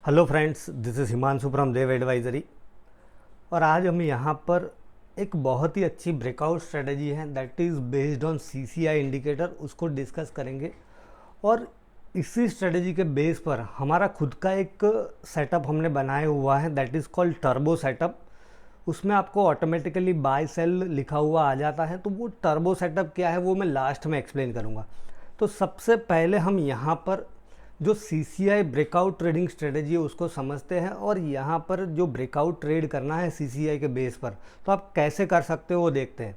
Hello friends, this is Himanshu from Dev advisory. और आज हम यहाँ पर एक बहुत ही अच्छी ब्रेकआउट स्ट्रेटजी है that is based on CCI indicator, उसको डिस्कस करेंगे। और इसी स्ट्रेटजी के बेस पर हमारा खुद का एक सेटअप हमने बनाया हुआ है that is called turbo setup. उसमें आपको ऑटोमेटिकली बाय सेल लिखा हुआ आ जाता है। तो वो टर्बो सेटअप क्या है वो मैं लास्ट में एक्सप्लेन करूँगा। तो सबसे पहले हम यहाँ पर जो सीसीआई ब्रेकआउट ट्रेडिंग स्ट्रेटजी है उसको समझते हैं, और यहाँ पर जो ब्रेकआउट ट्रेड करना है सीसीआई के बेस पर तो आप कैसे कर सकते हो वो देखते हैं।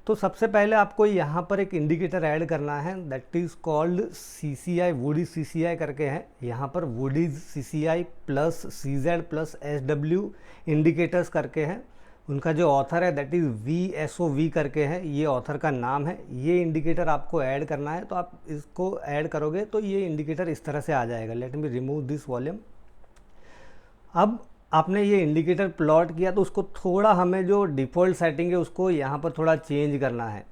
तो सबसे पहले आपको यहाँ पर एक इंडिकेटर ऐड करना है that is called CCI, Woodies CCI करके है। यहाँ पर Woodies CCI plus CZ plus SW indicators करके हैं। उनका जो ऑथर है दैट इज़ VSOV करके है, ये ऑथर का नाम है। ये इंडिकेटर आपको ऐड करना है, तो आप इसको ऐड करोगे तो ये इंडिकेटर इस तरह से आ जाएगा। Let me remove this volume. अब आपने ये इंडिकेटर प्लॉट किया तो उसको थोड़ा हमें जो डिफ़ॉल्ट सेटिंग है उसको यहाँ पर थोड़ा चेंज करना है।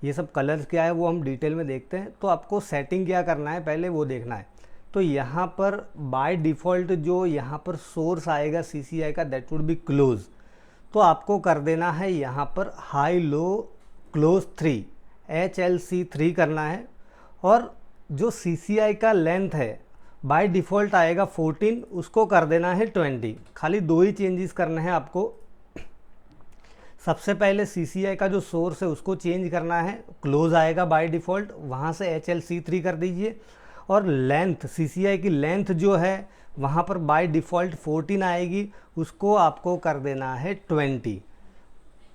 ये सब कलर्स क्या है वो हम डिटेल में देखते हैं। तो आपको सेटिंग क्या करना है पहले वो देखना है। तो यहाँ पर बाय डिफ़ॉल्ट जो यहाँ पर सोर्स आएगा सीसीआई का दैट वुड बी क्लोज। तो आपको कर देना है यहाँ पर हाई लो क्लोज 3 HLC3 करना है। और जो CCI का लेंथ है बाय डिफ़ॉल्ट आएगा 14, उसको कर देना है 20। खाली दो ही चेंजेस करने हैं आपको। सबसे पहले CCI का जो सोर्स है उसको चेंज करना है, क्लोज आएगा बाय डिफ़ॉल्ट, वहाँ से HLC3 कर दीजिए। और लेंथ CCI की लेंथ जो है वहाँ पर बाय डिफ़ॉल्ट 14 आएगी, उसको आपको कर देना है 20।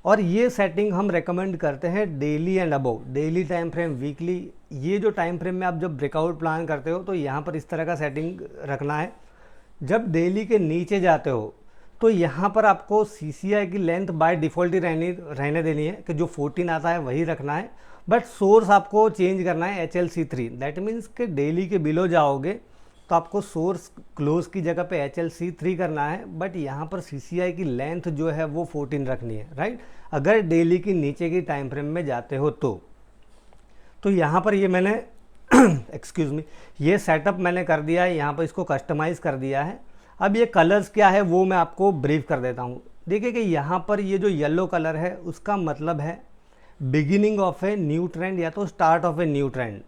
और ये सेटिंग हम रेकमेंड करते हैं daily and above, daily time frame, weekly. ये जो टाइम फ्रेम में आप जब ब्रेकआउट प्लान करते हो तो यहाँ पर इस तरह का सेटिंग रखना है। जब डेली के नीचे जाते हो तो यहाँ पर आपको CCI की लेंथ बाय डिफ़ॉल्ट ही रहने देनी है कि जो 14 आता है वही रखना है। बट सोर्स आपको चेंज करना है HLC3। दैट मीन्स कि डेली के बिलो जाओगे तो आपको सोर्स क्लोज की जगह पे HLC3 करना है, बट यहाँ पर CCI की लेंथ जो है वो 14 रखनी है, राइट। अगर डेली की नीचे की टाइम फ्रेम में जाते हो तो यहाँ पर ये मैंने एक्सक्यूज़ मी, ये सेटअप मैंने कर दिया है, यहाँ पर इसको कस्टमाइज़ कर दिया है। अब ये कलर्स क्या है वो मैं आपको ब्रीफ कर देता हूँ। देखिए कि यहाँ पर ये जो येलो कलर है उसका मतलब है beginning of a new trend या तो start of a new trend.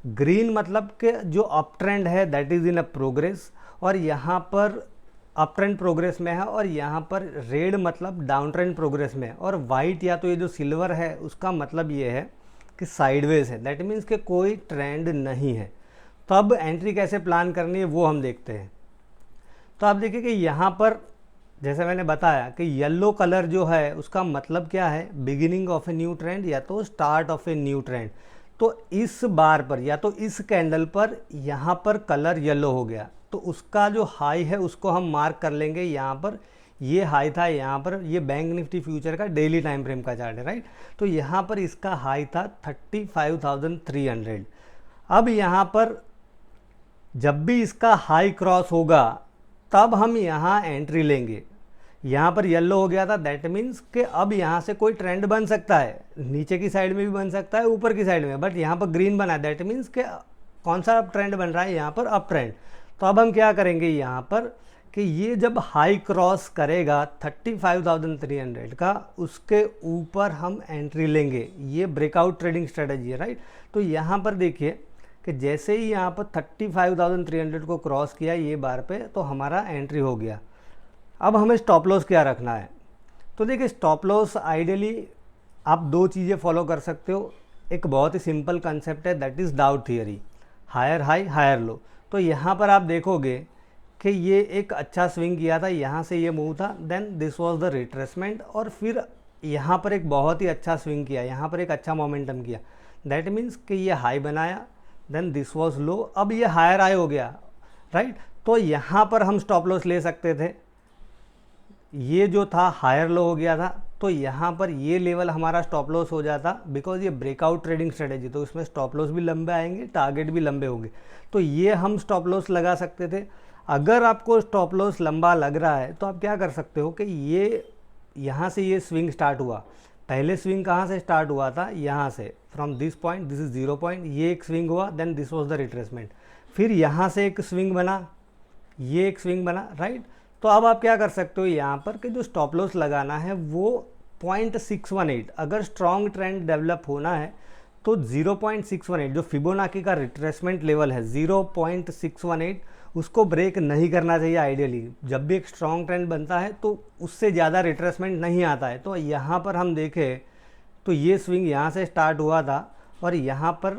Green मतलब कि जो अप ट्रेंड है that is in a progress, और यहाँ पर अप ट्रेंड प्रोग्रेस में है। और यहाँ पर रेड मतलब डाउन ट्रेंड प्रोग्रेस में है। और वाइट या तो ये जो सिल्वर है उसका मतलब ये है कि साइडवेज है, दैट मीन्स कि कोई ट्रेंड नहीं है। तो अब एंट्री कैसे प्लान करनी है वो हम देखते हैं। तो आप देखिए कि यहाँ पर जैसे मैंने बताया कि येलो कलर जो है उसका मतलब क्या है, beginning of a new trend या तो start of a new trend. तो इस बार पर या तो इस कैंडल पर यहाँ पर कलर येलो हो गया तो उसका जो हाई है उसको हम मार्क कर लेंगे। यहाँ पर ये हाई था, यहाँ पर ये बैंक निफ्टी फ्यूचर का डेली टाइम फ्रेम का चार्ट है, राइट। तो यहाँ पर इसका हाई था 35,300। अब यहाँ पर जब भी इसका हाई क्रॉस होगा तब हम यहाँ एंट्री लेंगे। यहाँ पर येलो हो गया था, दैट मीन्स कि अब यहाँ से कोई ट्रेंड बन सकता है, नीचे की साइड में भी बन सकता है, ऊपर की साइड में, बट यहाँ पर ग्रीन बना है, दैट मीन्स कि कौन सा अब ट्रेंड बन रहा है, यहाँ पर अप ट्रेंड। तो अब हम क्या करेंगे यहाँ पर कि ये जब हाई क्रॉस करेगा 35,300 का, उसके ऊपर हम एंट्री लेंगे। ये ब्रेकआउट ट्रेडिंग स्ट्रेटजी है, राइट। तो यहाँ पर देखिए कि जैसे ही यहाँ पर 35,300 को क्रॉस किया ये बार पे तो हमारा एंट्री हो गया। अब हमें स्टॉप लॉस क्या रखना है। तो देखिए स्टॉप लॉस आइडियली आप दो चीज़ें फॉलो कर सकते हो। एक बहुत ही सिंपल कंसेप्ट है that is Dow theory, higher high higher low. तो यहाँ पर आप देखोगे कि ये एक अच्छा स्विंग किया था, यहाँ से ये मूव था, then this was the retracement, और फिर यहाँ पर एक बहुत ही अच्छा स्विंग किया, यहाँ पर एक अच्छा मोमेंटम किया। दैट मीन्स कि ये हाई बनाया, देन दिस वाज लो, अब ये हायर हाई हो गया, राइट। तो यहाँ पर हम स्टॉप लॉस ले सकते थे। ये जो था हायर लो हो गया था, तो यहाँ पर ये लेवल हमारा स्टॉप लॉस हो जाता, बिकॉज ये ब्रेकआउट ट्रेडिंग स्ट्रेटेजी तो इसमें स्टॉप लॉस भी लंबे आएंगे, टारगेट भी लंबे होंगे। तो ये हम स्टॉप लॉस लगा सकते थे। अगर आपको स्टॉप लॉस लंबा लग रहा है तो आप क्या कर सकते हो कि ये यहाँ से ये स्विंग स्टार्ट हुआ, पहले स्विंग कहाँ से स्टार्ट हुआ था, यहाँ से, from this point, this is 0 point, ये एक स्विंग हुआ, then this was the retracement. फिर यहाँ से एक स्विंग बना, ये एक स्विंग बना, राइट। तो अब आप क्या कर सकते हो यहाँ पर कि जो स्टॉप लॉस लगाना है वो 0.618, अगर स्ट्रॉन्ग ट्रेंड डेवलप होना है तो 0.618 जो फिबोनाची का रिट्रेसमेंट लेवल है 0.618 उसको ब्रेक नहीं करना चाहिए आइडियली। जब भी एक स्ट्रॉन्ग ट्रेंड बनता है तो उससे ज़्यादा रिट्रेसमेंट नहीं आता है। तो यहाँ पर हम देखें तो ये स्विंग यहाँ से स्टार्ट हुआ था और यहाँ पर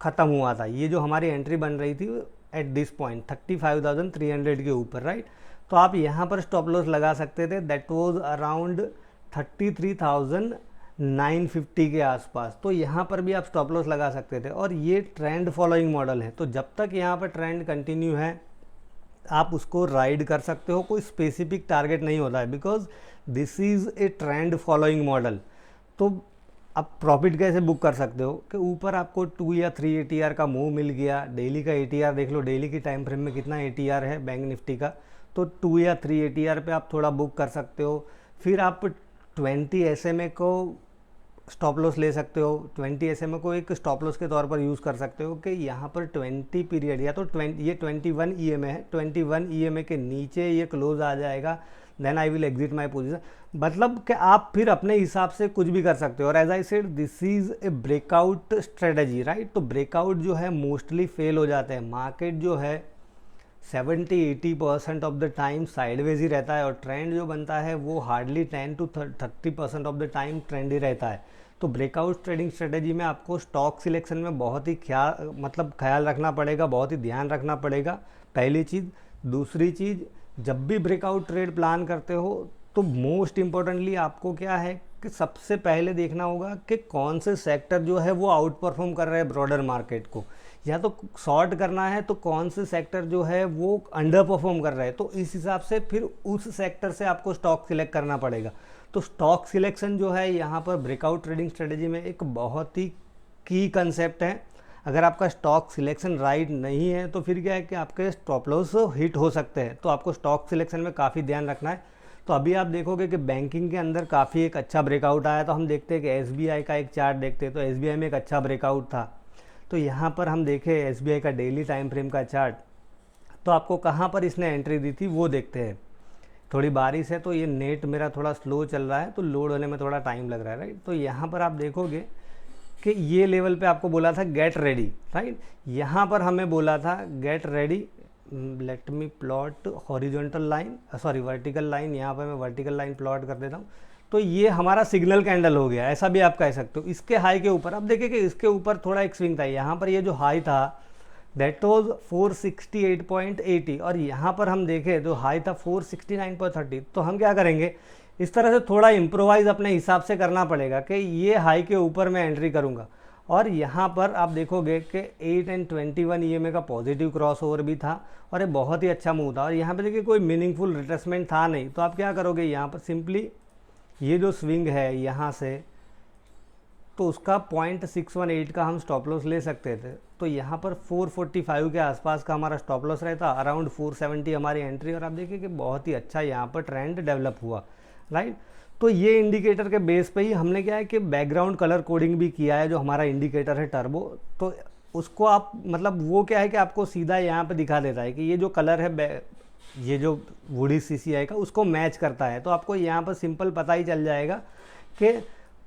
ख़त्म हुआ था। ये जो हमारी एंट्री बन रही थी एट दिस पॉइंट 35,300 के ऊपर, राइट। तो आप यहाँ पर स्टॉप लॉस लगा सकते थे, दैट वाज अराउंड 33,950 के आसपास। तो यहाँ पर भी आप स्टॉप लॉस लगा सकते थे और ये ट्रेंड फॉलोइंग मॉडल है। तो जब तक यहाँ पर ट्रेंड कंटिन्यू है आप उसको राइड कर सकते हो, कोई स्पेसिफिक टारगेट नहीं होता है, because this is A trend following model. तो आप प्रॉफिट कैसे बुक कर सकते हो कि ऊपर आपको 2 या 3 ATR का मूव मिल गया, डेली का ATR देख लो, डेली की टाइम फ्रेम में कितना ATR है बैंक निफ्टी का, तो 2 या 3 ATR पे आप थोड़ा बुक कर सकते हो। फिर आप 20 SMA को स्टॉप लॉस ले सकते हो, 20 SMA को एक स्टॉप लॉस के तौर पर यूज़ कर सकते हो कि यहाँ पर 20 पीरियड या तो 20 ये 21 EMA है, 21 EMA के नीचे ये क्लोज आ जाएगा, then I will exit my position. मतलब कि आप फिर अपने हिसाब से कुछ भी कर सकते हो। और as I said this is a breakout strategy, right. तो ब्रेकआउट जो है मोस्टली फेल हो जाते हैं। मार्केट जो है 70-80% ऑफ द टाइम साइडवेज ही रहता है और ट्रेंड जो बनता है वो hardly 10 to 30% of the time trend ही रहता है। तो ब्रेकआउट ट्रेडिंग स्ट्रेटजी में आपको स्टॉक सिलेक्शन में बहुत ही ख्याल रखना पड़ेगा, बहुत ही ध्यान रखना पड़ेगा, पहली चीज़। दूसरी चीज़, जब भी ब्रेकआउट ट्रेड प्लान करते हो तो मोस्ट इम्पॉर्टेंटली आपको क्या है कि सबसे पहले देखना होगा कि कौन से सेक्टर जो है वो आउट परफॉर्म कर रहे हैं ब्रॉडर मार्केट को, या तो शॉर्ट करना है तो कौन से सेक्टर जो है वो अंडर परफॉर्म कर रहे हैं। तो इस हिसाब से फिर उस सेक्टर से आपको स्टॉक सिलेक्ट करना पड़ेगा। तो स्टॉक सिलेक्शन जो है यहाँ पर ब्रेकआउट ट्रेडिंग स्ट्रेटजी में एक बहुत ही की कंसेप्ट है। अगर आपका स्टॉक सिलेक्शन राइट नहीं है तो फिर क्या है कि आपके स्टॉप लॉस हिट हो सकते हैं। तो आपको स्टॉक सिलेक्शन में काफ़ी ध्यान रखना है। तो अभी आप देखोगे कि बैंकिंग के अंदर काफ़ी एक अच्छा ब्रेकआउट आया। तो हम देखते हैं कि SBI का एक चार्ट देखते हैं, तो SBI में एक अच्छा ब्रेकआउट था। तो यहाँ पर हम देखें SBI का डेली टाइम फ्रेम का चार्ट, तो आपको कहाँ पर इसने एंट्री दी थी वो देखते हैं। थोड़ी बारिश है तो ये नेट मेरा थोड़ा स्लो चल रहा है, तो लोड होने में थोड़ा टाइम लग रहा है, राइट। तो यहाँ पर आप देखोगे कि ये लेवल पे आपको बोला था गेट रेडी, राइट। यहाँ पर हमें बोला था get ready, let me plot horizontal line, sorry vertical line, यहाँ पर मैं वर्टिकल लाइन प्लॉट कर देता हूँ। तो ये हमारा सिग्नल कैंडल हो गया, ऐसा भी आप कह सकते हो। इसके हाई के ऊपर अब देखिए कि इसके ऊपर थोड़ा एक स्विंग था। यहाँ पर ये जो हाई था दैट वाज 468.80 और यहाँ पर हम देखें तो हाई था 469.30। तो हम क्या करेंगे, इस तरह से थोड़ा इम्प्रोवाइज अपने हिसाब से करना पड़ेगा कि ये हाई के ऊपर मैं एंट्री करूँगा। और यहाँ पर आप देखोगे कि 8 and 21 EMA का पॉजिटिव क्रॉस ओवर भी था और ये बहुत ही अच्छा मूव था। और यहाँ पे देखिए कोई मीनिंगफुल रिट्रेसमेंट था नहीं। तो आप क्या करोगे, यहाँ पर सिंपली ये जो स्विंग है यहाँ से, तो उसका 0.618 का हम स्टॉप लॉस ले सकते थे। तो यहाँ पर 445 के आसपास का हमारा स्टॉप लॉस रहता, अराउंड 470 हमारी एंट्री। और आप देखिए कि बहुत ही अच्छा यहाँ पर ट्रेंड डेवलप हुआ, राइट। तो ये इंडिकेटर के बेस पे ही हमने क्या है कि बैकग्राउंड कलर कोडिंग भी किया है, जो हमारा इंडिकेटर है टर्बो। तो उसको आप मतलब वो क्या है कि आपको सीधा यहाँ पे दिखा देता है कि ये जो कलर है ये जो वुडी CCI का उसको मैच करता है। तो आपको यहाँ पर सिंपल पता ही चल जाएगा कि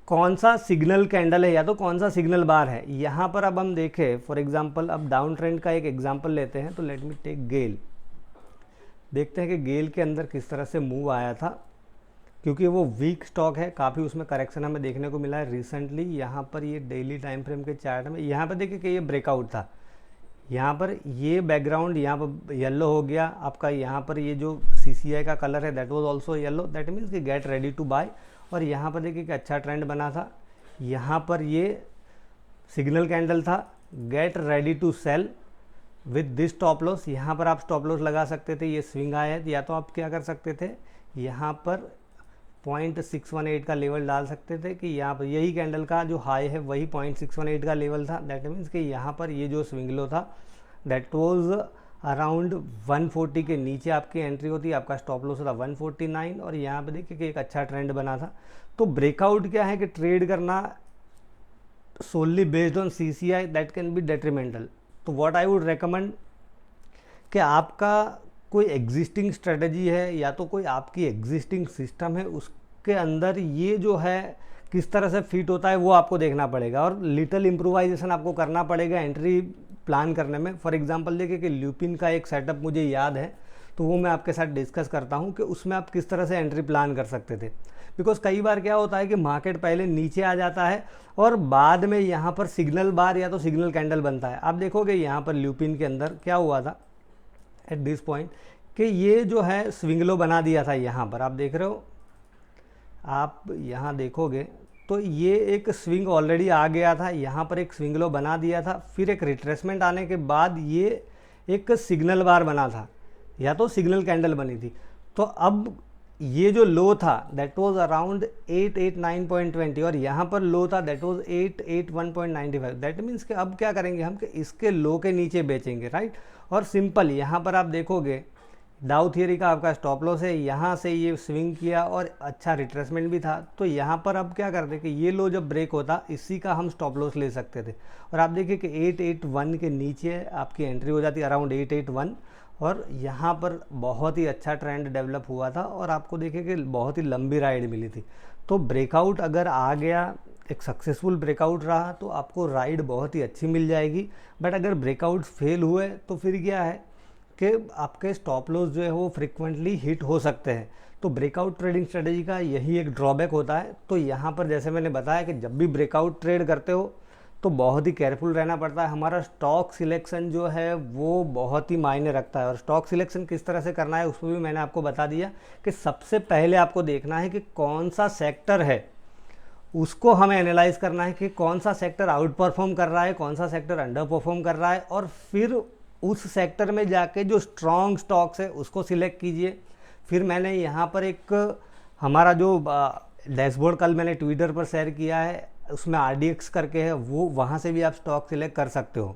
कौन सा सिग्नल कैंडल है या तो कौन सा सिग्नल बार है। यहाँ पर अब हम देखें फॉर एग्जांपल, अब डाउन ट्रेंड का एक एग्जांपल लेते हैं। तो लेट मी टेक गेल, देखते हैं कि गेल के अंदर किस तरह से मूव आया था, क्योंकि वो वीक स्टॉक है, काफ़ी उसमें करेक्शन हमें देखने को मिला है रिसेंटली। यहाँ पर ये डेली टाइम फ्रेम के चार्ट में यहाँ पर देखिए कि ये ब्रेकआउट था, यहाँ पर ये बैकग्राउंड यहाँ पर येलो हो गया आपका। यहाँ पर ये जो CCI का कलर है that was also yellow, that means कि गेट रेडी टू बाय। और यहाँ पर देखिए कि अच्छा ट्रेंड बना था। यहाँ पर ये सिग्नल कैंडल था, get ready to sell with this stop loss. यहाँ पर आप स्टॉप लॉस लगा सकते थे। ये स्विंग आया है, या तो आप क्या कर सकते थे, यहाँ पर 0.618 का लेवल डाल सकते थे कि यहाँ पर यही कैंडल का जो हाई है वही 0.618 का लेवल था। दैट मीन्स कि यहाँ पर ये जो स्विंग लो था दैट वाज अराउंड 140 के नीचे आपकी एंट्री होती, आपका स्टॉप लॉस था 149। और यहाँ पे देखिए कि एक अच्छा ट्रेंड बना था। तो ब्रेकआउट क्या है कि ट्रेड करना solely based on CCI that can be detrimental. तो व्हाट आई वुड रेकमेंड कि आपका कोई एग्जिस्टिंग स्ट्रेटजी है या तो कोई आपकी एग्जिस्टिंग सिस्टम है, उसके अंदर ये जो है किस तरह से फिट होता है वो आपको देखना पड़ेगा और लिटिल इम्प्रोवाइजेशन आपको करना पड़ेगा एंट्री प्लान करने में। फॉर एग्जांपल देखिए कि ल्यूपिन का एक सेटअप मुझे याद है, तो वो मैं आपके साथ डिस्कस करता हूँ कि उसमें आप किस तरह से एंट्री प्लान कर सकते थे। बिकॉज कई बार क्या होता है कि मार्केट पहले नीचे आ जाता है और बाद में यहाँ पर सिग्नल बार या तो सिग्नल कैंडल बनता है। आप देखोगे यहाँ पर ल्यूपिन के अंदर क्या हुआ था एट दिस पॉइंट कि ये जो है स्विंग लो बना दिया था। यहाँ पर आप देख रहे हो, आप यहाँ देखोगे तो ये एक स्विंग ऑलरेडी आ गया था, यहाँ पर एक स्विंग लो बना दिया था, फिर एक रिट्रेसमेंट आने के बाद ये एक सिग्नल बार बना था या तो सिग्नल कैंडल बनी थी। तो अब ये जो लो था दैट वाज अराउंड 889.20 और यहाँ पर लो था दैट वाज 881.95। दैट मीन्स कि अब क्या करेंगे हम कि इसके लो के नीचे बेचेंगे, राइट। और सिंपल यहाँ पर आप देखोगे डाउ थियरी का आपका स्टॉप लॉस है, यहाँ से ये स्विंग किया और अच्छा रिट्रेसमेंट भी था। तो यहाँ पर अब क्या करते कि ये लो जब ब्रेक होता इसी का हम स्टॉप लॉस ले सकते थे और आप देखिए कि 881 के नीचे आपकी एंट्री हो जाती अराउंड 881 और यहाँ पर बहुत ही अच्छा ट्रेंड डेवलप हुआ था और आपको देखिए कि बहुत ही लंबी राइड मिली थी। तो ब्रेकआउट अगर आ गया, एक सक्सेसफुल ब्रेकआउट रहा तो आपको राइड बहुत ही अच्छी मिल जाएगी। बट अगर ब्रेकआउट फेल हुए तो फिर क्या है कि आपके स्टॉप लॉस जो है वो फ्रिक्वेंटली हिट हो सकते हैं। तो ब्रेकआउट ट्रेडिंग स्ट्रेटेजी का यही एक ड्रॉबैक होता है। तो यहाँ पर जैसे मैंने बताया कि जब भी ब्रेकआउट ट्रेड करते हो तो बहुत ही केयरफुल रहना पड़ता है। हमारा स्टॉक सिलेक्शन जो है वो बहुत ही मायने रखता है और स्टॉक सिलेक्शन किस तरह से करना है उसमें भी मैंने आपको बता दिया कि सबसे पहले आपको देखना है कि कौन सा सेक्टर है, उसको हमें एनालाइज करना है कि कौन सा सेक्टर आउट परफॉर्म कर रहा है, कौन सा सेक्टर अंडर परफॉर्म कर रहा है और फिर उस सेक्टर में जाके जो स्ट्रॉन्ग स्टॉक्स है उसको सिलेक्ट कीजिए। फिर मैंने यहाँ पर एक हमारा जो डैशबोर्ड कल मैंने ट्विटर पर शेयर किया है उसमें RDX करके है, वो वहाँ से भी आप स्टॉक सिलेक्ट कर सकते हो।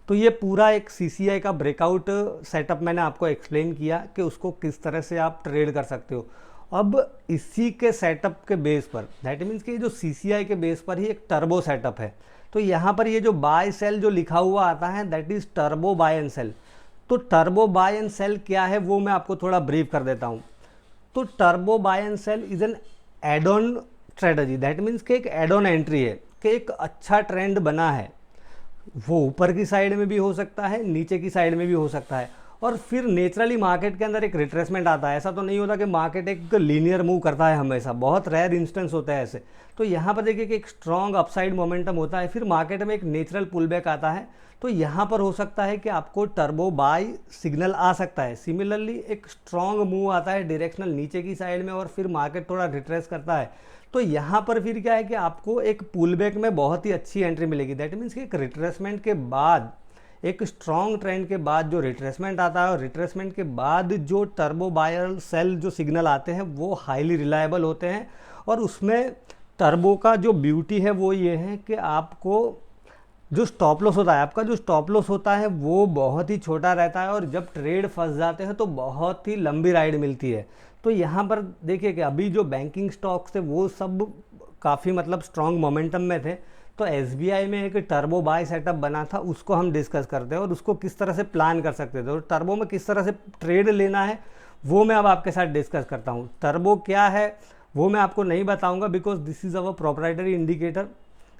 तो ये पूरा एक CCI का ब्रेकआउट सेटअप मैंने आपको एक्सप्लेन किया कि उसको किस तरह से आप ट्रेड कर सकते हो। अब इसी के सेटअप के बेस पर दैट मीन्स कि जो CCI के बेस पर ही एक टर्बो सेटअप है। तो यहाँ पर ये जो बाय सेल जो लिखा हुआ आता है that is turbo buy and sell. तो टर्बो बाय एंड सेल क्या है वो मैं आपको थोड़ा ब्रीफ कर देता हूँ। तो turbo buy and sell is an add on strategy. That means कि एक एड ऑन एंट्री है कि एक अच्छा ट्रेंड बना है, वो ऊपर की साइड में भी हो सकता है, नीचे की साइड में भी हो सकता है और फिर नेचुरली मार्केट के अंदर एक रिट्रेसमेंट आता है। ऐसा तो नहीं होता कि मार्केट एक लीनियर मूव करता है हमेशा, बहुत रेयर इंस्टेंस होता है ऐसे। तो यहाँ पर देखिए कि एक स्ट्रॉन्ग अपसाइड मोमेंटम होता है, फिर मार्केट में एक नेचुरल पुलबैक आता है। तो यहाँ पर हो सकता है कि आपको टर्बो बाय सिग्नल आ सकता है। सिमिलरली एक स्ट्रॉन्ग मूव आता है डायरेक्शनल नीचे की साइड में और फिर मार्केट थोड़ा रिट्रेस करता है। तो यहाँ पर फिर क्या है कि आपको एक पुलबैक में बहुत ही अच्छी एंट्री मिलेगी। दैट मीन्स कि एक रिट्रेसमेंट के बाद, एक स्ट्रॉन्ग ट्रेंड के बाद जो रिट्रेसमेंट आता है और रिट्रेसमेंट के बाद जो टर्बो बायर सेल जो सिग्नल आते हैं वो हाईली रिलायबल होते हैं। और उसमें टर्बो का जो ब्यूटी है वो ये है कि आपको जो स्टॉप लॉस होता है, आपका जो स्टॉप लॉस होता है वो बहुत ही छोटा रहता है और जब ट्रेड फंस जाते हैं तो बहुत ही लंबी राइड मिलती है। तो यहाँ पर देखिए कि अभी जो बैंकिंग स्टॉक्स थे वो सब काफ़ी मतलब स्ट्रॉन्ग मोमेंटम में थे। तो SBI में एक टर्बो बाय सेटअप बना था, उसको हम डिस्कस करते हैं और उसको किस तरह से प्लान कर सकते थे और टर्बो में किस तरह से ट्रेड लेना है वो मैं अब आपके साथ डिस्कस करता हूँ। टर्बो क्या है वो मैं आपको नहीं बताऊँगा because this is our proprietary indicator.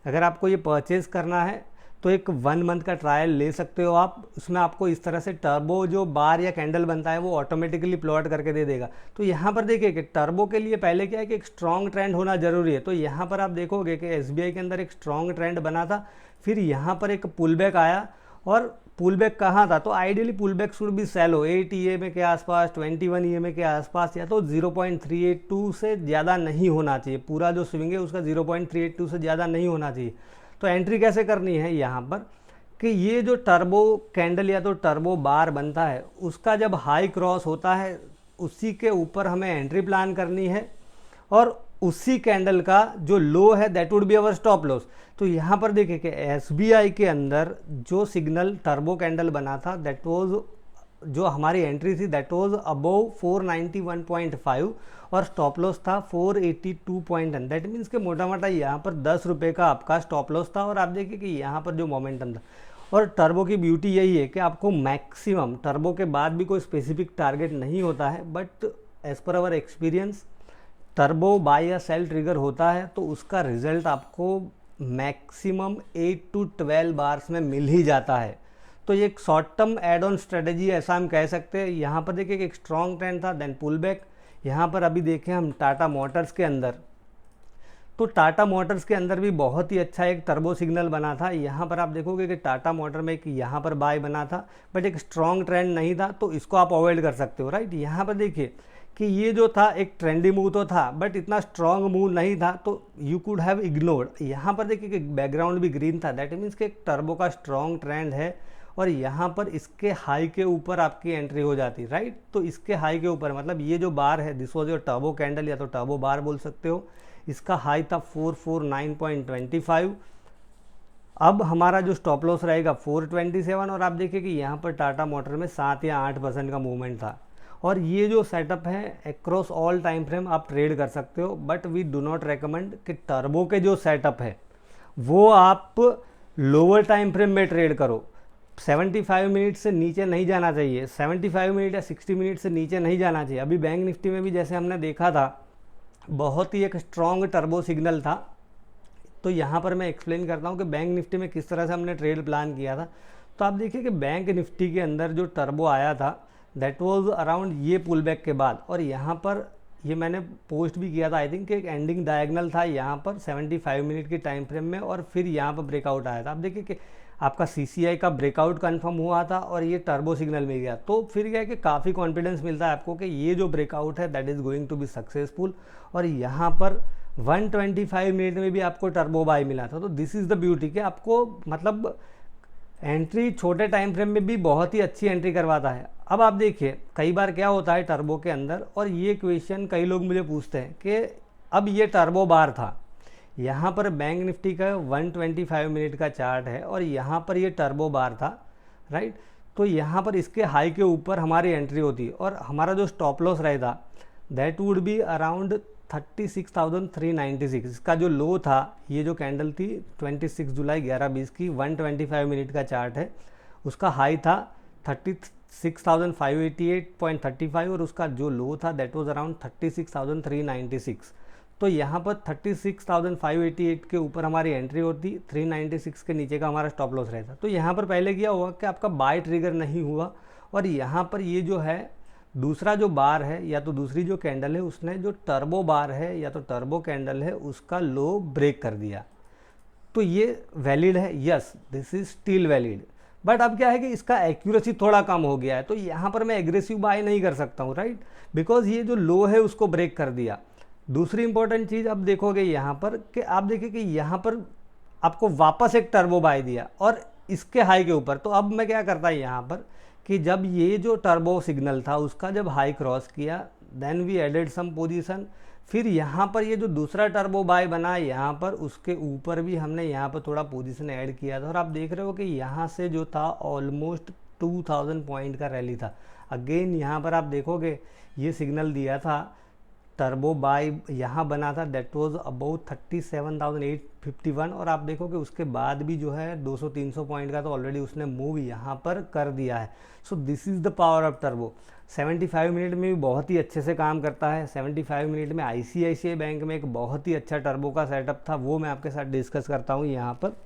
अगर आपको ये परचेज करना है तो एक 1 मंथ का ट्रायल ले सकते हो आप। उसमें आपको इस तरह से टर्बो जो बार या कैंडल बनता है वो ऑटोमेटिकली प्लॉट करके दे देगा। तो यहाँ पर देखिए कि टर्बो के लिए पहले क्या है कि एक स्ट्रॉन्ग ट्रेंड होना जरूरी है। तो यहाँ पर आप देखोगे कि SBI के अंदर एक स्ट्रॉन्ग ट्रेंड बना था, फिर यहाँ पर एक पुलबैक आया और पुलबैक कहाँ था, तो आइडियली पुलबैक शुड भी सेलो 8 EMA के आसपास, 21 EMA के आसपास, या तो 0.382 से ज़्यादा नहीं होना चाहिए। पूरा जो स्विंग है उसका 0.382 से ज़्यादा नहीं होना चाहिए। तो एंट्री कैसे करनी है यहाँ पर कि ये जो टर्बो कैंडल या तो टर्बो बार बनता है उसका जब हाई क्रॉस होता है उसी के ऊपर हमें एंट्री प्लान करनी है और उसी कैंडल का जो लो है that would be our stop loss. तो यहाँ पर देखिए कि SBI के अंदर जो सिग्नल टर्बो कैंडल बना था दैट वाज जो हमारी एंट्री थी दैट वाज अबव 491.5 और स्टॉप लॉस था 482.10। दैट मीन्स कि मोटा मोटा यहाँ पर 10 रुपये का आपका स्टॉप लॉस था और आप देखिए कि यहाँ पर जो मोमेंटम था और टर्बो की ब्यूटी यही है कि आपको मैक्सिमम, टर्बो के बाद भी कोई स्पेसिफिक टारगेट नहीं होता है, but as per our experience turbo buy या सेल ट्रिगर होता है तो उसका रिजल्ट आपको मैक्सिमम 8 to 12 बार्स में मिल ही जाता है। तो ये एक short term add on strategy ऐसा हम कह सकते हैं। यहाँ पर देखिए एक स्ट्रॉन्ग ट्रेंड था, देन पुल बैक। यहाँ पर अभी देखें हम टाटा मोटर्स के अंदर, तो टाटा मोटर्स के अंदर भी बहुत ही अच्छा एक टर्बो सिग्नल बना था। यहाँ पर आप देखोगे कि टाटा मोटर में एक यहाँ पर बाय बना था, बट एक स्ट्रॉन्ग ट्रेंड नहीं था, तो इसको आप अवॉइड कर सकते हो, राइट। यहाँ पर देखिए कि ये जो था एक ट्रेंडी मूव तो था, बट इतना स्ट्रॉन्ग मूव नहीं था, तो यू कुड हैव इग्नोर्ड। यहाँ पर देखिए कि बैकग्राउंड भी ग्रीन था, दैट मीन्स कि एक टर्बो का स्ट्रॉन्ग ट्रेंड है, और यहाँ पर इसके हाई के ऊपर आपकी एंट्री हो जाती, राइट। तो इसके हाई के ऊपर मतलब ये जो बार है, this was your turbo candle या तो टर्बो बार बोल सकते हो। इसका हाई था 449.25। अब हमारा जो स्टॉप लॉस रहेगा 427, और आप देखिए कि यहाँ पर टाटा मोटर में 7 या 8% का मूवमेंट था। और ये जो सेटअप है अक्रॉस ऑल टाइम फ्रेम आप ट्रेड कर सकते हो, but we do not recommend कि टर्बो के जो सेटअप है वो आप लोअर टाइम फ्रेम में ट्रेड करो। 75 मिनट से नीचे नहीं जाना चाहिए, 75 मिनट या 60 मिनट से नीचे नहीं जाना चाहिए। अभी बैंक निफ्टी में भी जैसे हमने देखा था, बहुत ही एक स्ट्रॉन्ग टर्बो सिग्नल था। तो यहाँ पर मैं एक्सप्लेन करता हूँ कि बैंक निफ्टी में किस तरह से हमने ट्रेड प्लान किया था। तो आप देखिए कि बैंक निफ्टी के अंदर जो टर्बो आया था दैट वाज अराउंड ये पुल बैक के बाद, और यहाँ पर ये मैंने पोस्ट भी किया था आई थिंक कि एक एंडिंग डायगनल था यहाँ पर 75 मिनट की टाइम फ्रेम में, और फिर यहाँ पर ब्रेकआउट आया था। आप देखिए कि आपका CCI का ब्रेकआउट कंफर्म हुआ था और ये टर्बो सिग्नल मिल गया, तो फिर क्या है कि काफ़ी कॉन्फिडेंस मिलता है आपको कि ये जो ब्रेकआउट है that is going to be successful. और यहाँ पर 125 मिनट में भी आपको टर्बो बाय मिला था। तो दिस इज़ द ब्यूटी कि आपको मतलब एंट्री छोटे टाइम फ्रेम में भी बहुत ही अच्छी एंट्री करवाता है। अब आप देखिए कई बार क्या होता है टर्बो के अंदर, और ये क्वेश्चन कई लोग मुझे पूछते हैं कि अब ये टर्बो बार था, यहाँ पर बैंक निफ्टी का 125 मिनट का चार्ट है और यहाँ पर ये टर्बो बार था, राइट। तो यहाँ पर इसके हाई के ऊपर हमारी एंट्री होती और हमारा जो स्टॉप लॉस रहेगा दैट वुड बी अराउंड 36,396। इसका जो लो था, ये जो कैंडल थी 26 जुलाई 11:20 की 125 मिनट का चार्ट है, उसका हाई था 36,588.35 और उसका जो लो था दैट वाज अराउंड 36,396। तो यहाँ पर 36,588 के ऊपर हमारी एंट्री होती, 396 के नीचे का हमारा स्टॉप लॉस रहता। तो यहाँ पर पहले क्या हुआ कि आपका बाय ट्रिगर नहीं हुआ, और यहाँ पर ये जो है दूसरा जो बार है या तो दूसरी जो कैंडल है उसने जो टर्बो बार है या तो टर्बो कैंडल है उसका लो ब्रेक कर दिया। तो ये वैलिड है, yes this is still valid, but अब क्या है कि इसका एक्यूरेसी थोड़ा कम हो गया है, तो यहाँ पर मैं एग्रेसिव बाय नहीं कर सकता हूँ, राइट, बिकॉज ये जो लो है उसको ब्रेक कर दिया। दूसरी इंपॉर्टेंट चीज़ अब देखोगे यहाँ पर कि आप देखिए कि यहाँ पर आपको वापस एक टर्बो बाय दिया और इसके हाई के ऊपर। तो अब मैं क्या करता है यहाँ पर कि जब ये जो टर्बो सिग्नल था उसका जब हाई क्रॉस किया then we added some position, फिर यहाँ पर ये जो दूसरा टर्बो बाय बना यहाँ पर उसके ऊपर भी हमने यहाँ पर थोड़ा पोजीशन ऐड किया था, और आप देख रहे हो कि यहाँ से जो था ऑलमोस्ट 2000 पॉइंट का रैली था। अगेन यहाँ पर आप देखोगे ये सिग्नल दिया था, टर्बो बाय यहाँ बना था दैट वाज अबाउट 37,851, और आप देखो कि उसके बाद भी जो है 200-300 पॉइंट का तो ऑलरेडी उसने मूव यहाँ पर कर दिया है। So this is the power of turbo. 75 minute में भी बहुत ही अच्छे से काम करता है। 75 मिनट में ICICI बैंक में एक बहुत ही अच्छा टर्बो का सेटअप था, वो मैं आपके साथ डिस्कस करता हूँ यहाँ पर।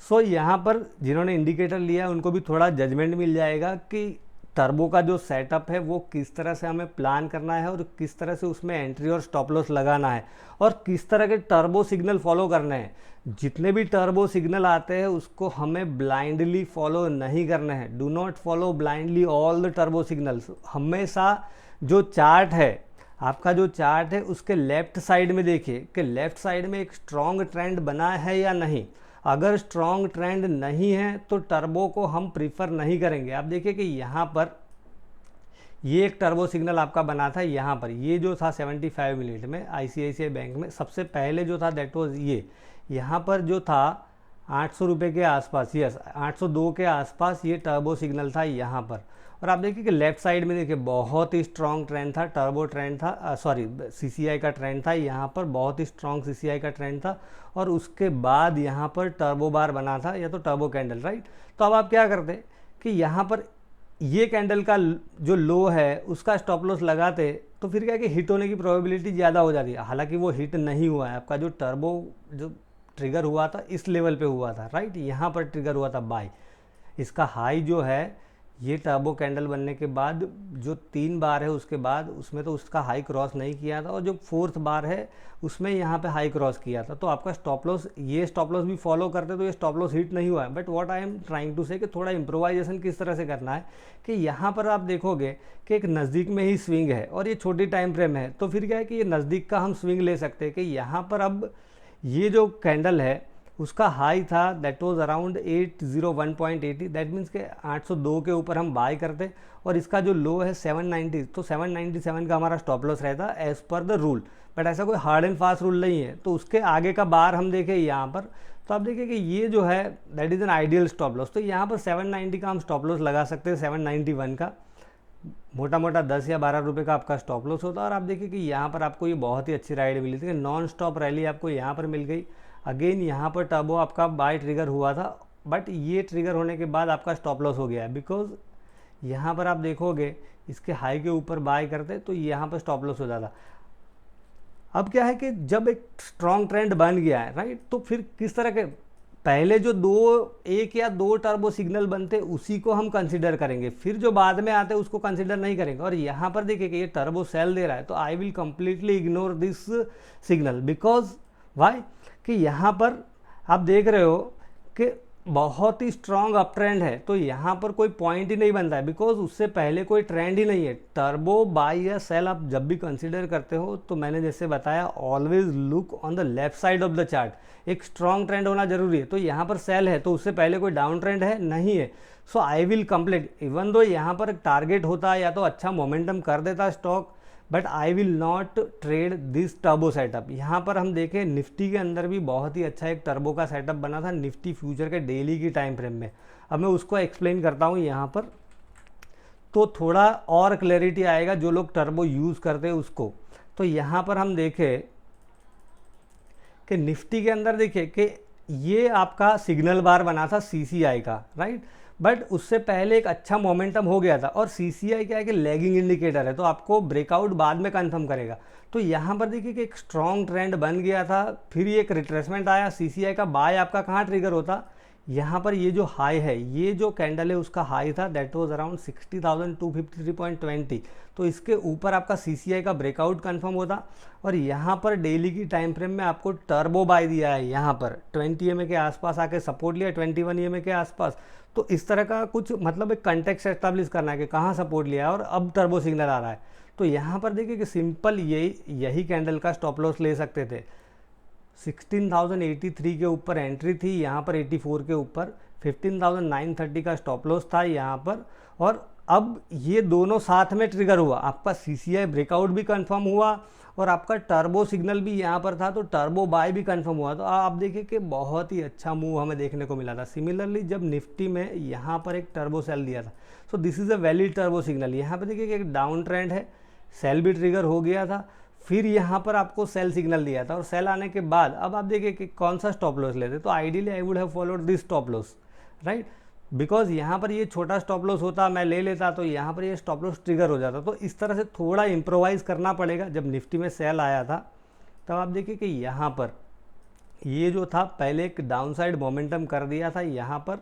सो यहाँ पर जिन्होंने इंडिकेटर लिया उनको भी थोड़ा जजमेंट मिल जाएगा कि टर्बो का जो सेटअप है वो किस तरह से हमें प्लान करना है और किस तरह से उसमें एंट्री और स्टॉप लॉस लगाना है और किस तरह के टर्बो सिग्नल फॉलो करने हैं। जितने भी टर्बो सिग्नल आते हैं उसको हमें ब्लाइंडली फॉलो नहीं करने हैं। Do not follow blindly all the turbo signals. हमेशा जो चार्ट है, आपका जो चार्ट है उसके लेफ्ट साइड में देखिए कि लेफ्ट साइड में एक स्ट्रॉन्ग ट्रेंड बना है या नहीं। अगर स्ट्रॉन्ग ट्रेंड नहीं है तो टर्बो को हम प्रीफर नहीं करेंगे। आप देखिए कि यहाँ पर ये एक टर्बो सिग्नल आपका बना था, यहाँ पर ये जो था 75 मिनट में ICICI बैंक में सबसे पहले जो था दैट वाज ये, यहाँ पर जो था ₹800 के आसपास, यस 802 के आसपास ये टर्बो सिग्नल था यहाँ पर। और आप देखिए कि लेफ्ट साइड में देखिए बहुत ही स्ट्रॉन्ग ट्रेंड था, टर्बो ट्रेंड था, सॉरी सीसीआई का ट्रेंड था यहाँ पर, बहुत ही स्ट्रॉन्ग सीसीआई का ट्रेंड था। और उसके बाद यहाँ पर टर्बो बार बना था या तो टर्बो कैंडल, राइट। तो अब आप क्या करते कि यहाँ पर ये कैंडल का जो लो है उसका स्टॉप लॉस लगाते, तो फिर क्या है कि हिट होने की प्रोबेबिलिटी ज़्यादा हो जाती है। हालांकि वो हिट नहीं हुआ है, आपका जो टर्बो जो ट्रिगर हुआ था इस लेवल पे हुआ था, राइट, यहाँ पर ट्रिगर हुआ था बाय। इसका हाई जो है ये टर्बो कैंडल बनने के बाद जो 3 बार है उसके बाद उसमें तो उसका हाई क्रॉस नहीं किया था, और जो 4th बार है उसमें यहाँ पे हाई क्रॉस किया था। तो आपका स्टॉप लॉस, ये स्टॉप लॉस भी फॉलो करते तो ये स्टॉप लॉस हिट नहीं हुआ है। But what I am trying to say कि थोड़ा इम्प्रोवाइजेशन किस तरह से करना है कि यहाँ पर आप देखोगे कि एक नज़दीक में ही स्विंग है और ये छोटी टाइम फ्रेम है, तो फिर क्या है कि ये नज़दीक का हम स्विंग ले सकते हैं कि यहाँ पर अब ये जो कैंडल है उसका हाई था that was around 801.80, that means के 802 के ऊपर हम बाय करते, और इसका जो लो है 790, तो 797 का हमारा स्टॉप लॉस रहता as per the rule. But ऐसा कोई हार्ड एंड फास्ट रूल नहीं है। तो उसके आगे का बार हम देखें यहाँ पर, तो आप देखिए कि ये जो है that is an ideal stop loss. तो यहाँ पर 790 का हम स्टॉप लॉस लगा सकते हैं, 791 का मोटा मोटा 10 या 12 रुपये का आपका स्टॉप लॉस होता है। और आप देखिए कि यहाँ पर आपको ये बहुत ही अच्छी राइड मिली थी, नॉन स्टॉप रैली आपको यहाँ पर मिल गई। अगेन यहाँ पर टर्बो आपका बाय ट्रिगर हुआ था, बट ये ट्रिगर होने के बाद आपका स्टॉप लॉस हो गया है, बिकॉज यहाँ पर आप देखोगे इसके हाई के ऊपर बाय करते तो यहाँ पर स्टॉप लॉस हो जाता। अब क्या है कि जब एक स्ट्रॉन्ग ट्रेंड बन गया है, राइट, तो फिर किस तरह के पहले जो एक या दो टर्बो सिग्नल बनते उसी को हम कंसिडर करेंगे, फिर जो बाद में आते उसको कंसिडर नहीं करेंगे। और यहाँ पर देखिए कि ये टर्बो सेल दे रहा है, तो I will completely ignore this signal, because why कि यहाँ पर आप देख रहे हो कि बहुत ही स्ट्रॉन्ग अप ट्रेंड है, तो यहाँ पर कोई पॉइंट ही नहीं बनता है, बिकॉज उससे पहले कोई ट्रेंड ही नहीं है। टर्बो बाय या सेल आप जब भी कंसीडर करते हो तो मैंने जैसे बताया always look on the left side of the chart. एक स्ट्रॉन्ग ट्रेंड होना जरूरी है। तो यहाँ पर सेल है तो उससे पहले कोई डाउन ट्रेंड है नहीं है, so I will complete even though यहाँ पर टारगेट होता या तो अच्छा मोमेंटम कर देता stock, but I will not trade this turbo setup. यहाँ पर हम देखें निफ्टी के अंदर भी बहुत ही अच्छा एक टर्बो का सेटअप बना था निफ्टी फ्यूचर के डेली की टाइम फ्रेम में। अब मैं उसको एक्सप्लेन करता हूँ यहाँ पर, तो थोड़ा और क्लैरिटी आएगा जो लोग टर्बो यूज़ करते हैं उसको। तो यहाँ पर हम देखें कि निफ्टी के अंदर देखिए कि ये आपका सिग्नल बार बना था सीसीआई का, राइट, बट उससे पहले एक अच्छा मोमेंटम हो गया था। और सीसीआई क्या है कि लैगिंग इंडिकेटर है, तो आपको ब्रेकआउट बाद में कंफर्म करेगा। तो यहाँ पर देखिए कि एक स्ट्रॉन्ग ट्रेंड बन गया था, फिर ये एक रिट्रेसमेंट आया। सीसीआई का बाय आपका कहाँ ट्रिगर होता, यहाँ पर ये जो हाई है, ये जो कैंडल है उसका हाई था दैट वाज अराउंड 60,253.20, तो इसके ऊपर आपका सीसीआई का ब्रेकआउट कंफर्म होता। और यहाँ पर डेली की टाइम फ्रेम में आपको टर्बो बाय दिया है, यहाँ पर 20 EMA के आसपास आके सपोर्ट लिया, 21 EMA के आसपास। तो इस तरह का कुछ मतलब एक कंटेक्स्ट एस्टैब्लिश करना है कि कहाँ सपोर्ट लिया है और अब टर्बो सिग्नल आ रहा है। तो यहाँ पर देखिए कि सिंपल यही कैंडल का स्टॉप लॉस ले सकते थे। 16,083 के ऊपर एंट्री थी, यहाँ पर 84 के ऊपर 15,930 का स्टॉप लॉस था यहाँ पर। और अब ये दोनों साथ में ट्रिगर हुआ, आपका सीसीआई ब्रेकआउट भी कंफर्म हुआ और आपका टर्बो सिग्नल भी यहाँ पर था, तो टर्बो बाय भी कंफर्म हुआ। तो आप देखिए कि बहुत ही अच्छा मूव हमें देखने को मिला था। सिमिलरली जब निफ्टी में यहाँ पर एक टर्बो सेल दिया था, so this is a valid turbo signal. यहाँ पर देखिए कि एक डाउन ट्रेंड है, सेल भी ट्रिगर हो गया था, फिर यहाँ पर आपको सेल सिग्नल दिया था, और सेल आने के बाद अब आप देखिए कि कौन सा स्टॉप लॉस लेते। तो ideally I would have followed this stop loss, right, because यहाँ पर ये छोटा स्टॉप लॉस होता मैं ले लेता तो यहाँ पर ये स्टॉप लॉस ट्रिगर हो जाता। तो इस तरह से थोड़ा इम्प्रोवाइज़ करना पड़ेगा। जब निफ्टी में सेल आया था तब आप देखिए कि यहाँ पर ये जो था पहले एक डाउनसाइड मोमेंटम कर दिया था, यहाँ पर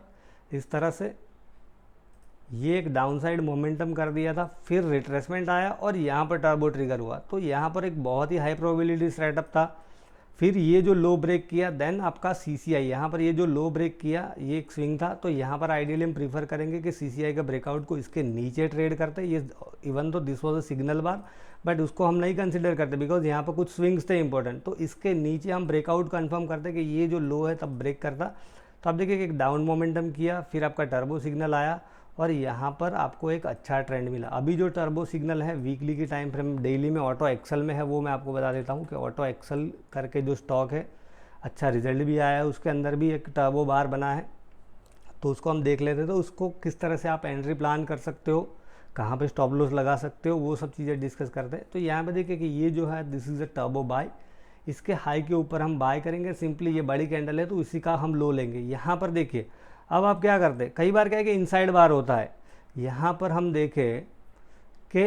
इस तरह से ये एक डाउनसाइड मोमेंटम कर दिया था, फिर रिट्रेसमेंट आया और यहाँ पर टर्बो ट्रिगर हुआ। तो यहाँ पर एक बहुत ही हाई प्रोबेबिलिटी सेटअप था। फिर ये जो लो ब्रेक किया, देन आपका सीसीआई, यहाँ पर ये जो लो ब्रेक किया ये एक स्विंग था। तो यहाँ पर आइडियली हम प्रीफर करेंगे कि सीसीआई का ब्रेकआउट को इसके नीचे ट्रेड करते। ये इवन तो this was a signal bar, but उसको हम नहीं कंसिडर करते बिकॉज यहाँ पर कुछ स्विंग्स थे इंपॉर्टेंट। तो इसके नीचे हम ब्रेकआउट कंफर्म करते कि ये जो लो है तब ब्रेक करता। तो आप देखिए कि एक डाउन मोमेंटम किया, फिर आपका टर्बो सिग्नल आया और यहाँ पर आपको एक अच्छा ट्रेंड मिला। अभी जो टर्बो सिग्नल है वीकली की टाइम फ्रेम, डेली में ऑटो एक्सेल में है, वो मैं आपको बता देता हूँ कि ऑटो एक्सेल करके जो स्टॉक है, अच्छा रिजल्ट भी आया है, उसके अंदर भी एक टर्बो बार बना है, तो उसको हम देख लेते हैं। तो उसको किस तरह से आप एंट्री प्लान कर सकते हो, कहाँ पे स्टॉप लॉस लगा सकते हो, वो सब चीज़ें डिस्कस करते हैं। तो यहाँ पे देखिए कि ये जो है this is a turbo buy, इसके हाई के ऊपर हम बाय करेंगे। सिंपली ये बड़ी कैंडल है तो इसी का हम लो लेंगे। यहाँ पर देखिए अब आप क्या करते हैं, कई बार क्या है कि इनसाइड बार होता है, यहाँ पर हम देखें कि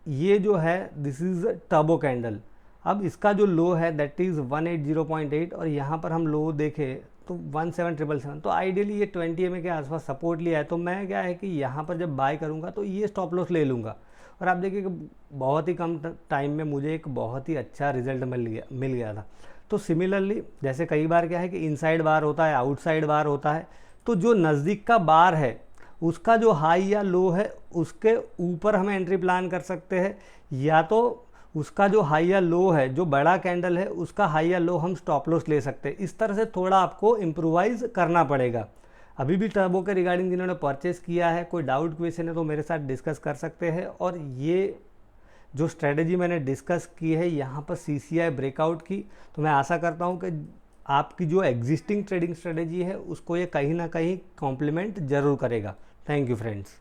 ये जो है दिस इज़ टर्बो कैंडल। अब इसका जो लो है दैट इज़ 180.8 और यहाँ पर हम लो देखें तो 17777। तो आइडियली ये 20 EMA के आसपास सपोर्ट लिया है। तो मैं क्या है कि यहाँ पर जब बाय करूँगा तो ये स्टॉप लॉस ले लूँगा। और आप देखिए कि बहुत ही कम टाइम में मुझे एक बहुत ही अच्छा रिजल्ट मिल गया था। तो सिमिलरली जैसे कई बार क्या है कि इनसाइड बार होता है, आउटसाइड बार होता है, तो जो नज़दीक का बार है उसका जो हाई या लो है उसके ऊपर हम एंट्री प्लान कर सकते हैं, या तो उसका जो हाई या लो है, जो बड़ा कैंडल है उसका हाई या लो हम स्टॉप लॉस ले सकते हैं। इस तरह से थोड़ा आपको इम्प्रोवाइज़ करना पड़ेगा। अभी भी टर्बो के रिगार्डिंग जिन्होंने परचेस किया है, कोई डाउट क्वेश्चन है तो मेरे साथ डिस्कस कर सकते हैं। और ये जो स्ट्रेटेजी मैंने डिस्कस की है यहाँ पर CCI ब्रेकआउट की, तो मैं आशा करता हूँ कि आपकी जो एग्जिस्टिंग ट्रेडिंग स्ट्रेटेजी है उसको ये कहीं ना कहीं कॉम्प्लीमेंट ज़रूर करेगा। Thank you friends.